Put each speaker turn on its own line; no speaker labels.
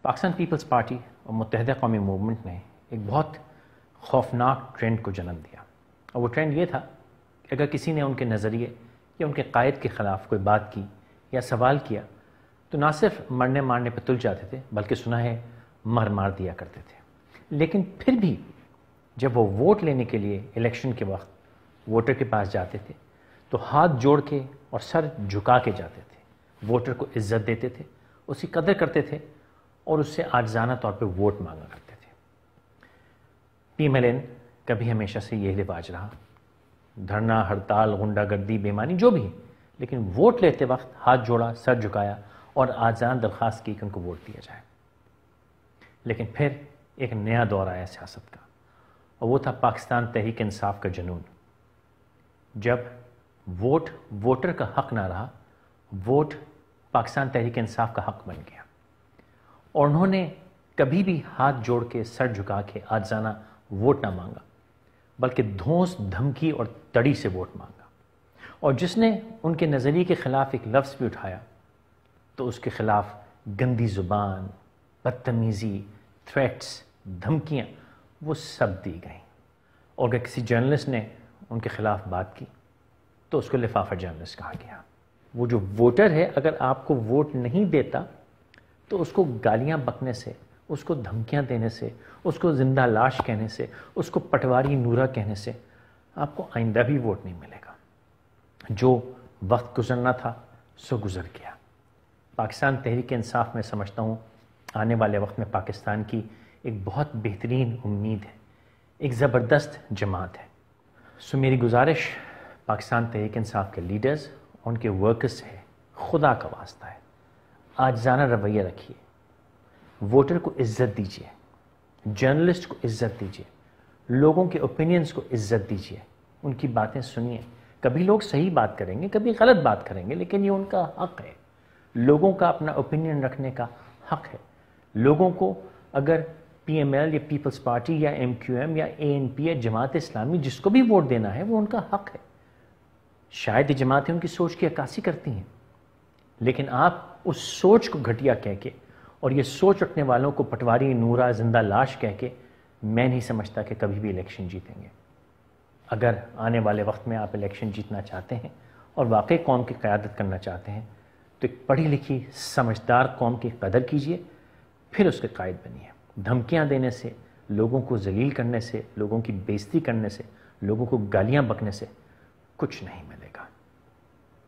Pakistan Peoples party اور متحدہ قومی موومنٹ نے ایک بہت خوفناک ٹرینڈ کو جنم دیا، اور وہ ٹرینڈ یہ تھا کہ اگر کسی نے ان کے نظریے یا ان کے قائد کے خلاف کوئی بات کی یا سوال کیا تو نہ صرف مرنے مارنے پہ تل جاتے تھے بلکہ سنا ہے مار دیا کرتے تھے۔ لیکن پھر بھی جب وہ ووٹ لینے کے لیے الیکشن کے وقت ووٹر کے پاس جاتے تھے تو ہاتھ جوڑ کے اور سر جھکا کے جاتے تھے، ووٹر کو عزت دیتے تھے، اس کی قدر کرتے تھے اور اس سے عاجزانہ طور پہ ووٹ مانگا کرتے تھے۔ پی ایم ایل این کبھی ہمیشہ سے یہ رواج رہا، دھرنا، ہڑتال، غنڈہ گردی، بے ایمانی جو بھی ہے، لیکن ووٹ لیتے وقت ہاتھ جوڑا، سر جھکایا اور عاجزانہ درخواست کی کہ ان کو ووٹ دیا جائے۔ لیکن پھر ایک نیا دور آیا سیاست کا، اور وہ تھا پاکستان تحریک انصاف کا جنون۔ جب ووٹ ووٹر کا حق نہ رہا، ووٹ پاکستان تحریک انصاف کا حق بن گیا، اور انہوں نے کبھی بھی ہاتھ جوڑ کے سر جھکا کے عاجزانہ ووٹ نہ مانگا بلکہ دھونس، دھمکی اور تڑی سے ووٹ مانگا، اور جس نے ان کے نظریے کے خلاف ایک لفظ بھی اٹھایا تو اس کے خلاف گندی زبان، بدتمیزی، تھریٹس، دھمکیاں وہ سب دی گئیں، اور اگر کسی جرنلسٹ نے ان کے خلاف بات کی تو اس کو لفافہ جرنلسٹ کہا گیا۔ وہ جو ووٹر ہے اگر آپ کو ووٹ نہیں دیتا تو اس کو گالیاں بکنے سے، اس کو دھمکیاں دینے سے، اس کو زندہ لاش کہنے سے، اس کو پٹواری نورا کہنے سے آپ کو آئندہ بھی ووٹ نہیں ملے گا۔ جو وقت گزرنا تھا سو گزر گیا۔ پاکستان تحریک انصاف میں سمجھتا ہوں آنے والے وقت میں پاکستان کی ایک بہت بہترین امید ہے، ایک زبردست جماعت ہے۔ سو میری گزارش پاکستان تحریک انصاف کے لیڈرز، ان کے ورکرز سے ہے، خدا کا واسطہ ہے، عاجزانہ رویہ رکھیے، ووٹر کو عزت دیجیے، جرنلسٹ کو عزت دیجیے، لوگوں کے اوپینینز کو عزت دیجیے، ان کی باتیں سنیے۔ کبھی لوگ صحیح بات کریں گے، کبھی غلط بات کریں گے، لیکن یہ ان کا حق ہے، لوگوں کا اپنا اوپینین رکھنے کا حق ہے۔ لوگوں کو اگر پی ایم ایل یا پیپلز پارٹی یا ایم کیو ایم یا اے این پی یا جماعت اسلامی جس کو بھی ووٹ دینا ہے وہ ان کا حق ہے۔ شاید یہ جماعتیں ان کی سوچ کی عکاسی کرتی ہیں، لیکن آپ اس سوچ کو گھٹیا کہہ کے اور یہ سوچ رکھنے والوں کو پٹواری نورا، زندہ لاش کہہ کے میں نہیں سمجھتا کہ کبھی بھی الیکشن جیتیں گے۔ اگر آنے والے وقت میں آپ الیکشن جیتنا چاہتے ہیں اور واقعی قوم کی قیادت کرنا چاہتے ہیں تو ایک پڑھی لکھی سمجھدار قوم کی قدر کیجیے، پھر اس کے قائد بنیے۔ دھمکیاں دینے سے، لوگوں کو ذلیل کرنے سے، لوگوں کی بےزتی کرنے سے، لوگوں کو گالیاں بکنے سے کچھ نہیں ملے۔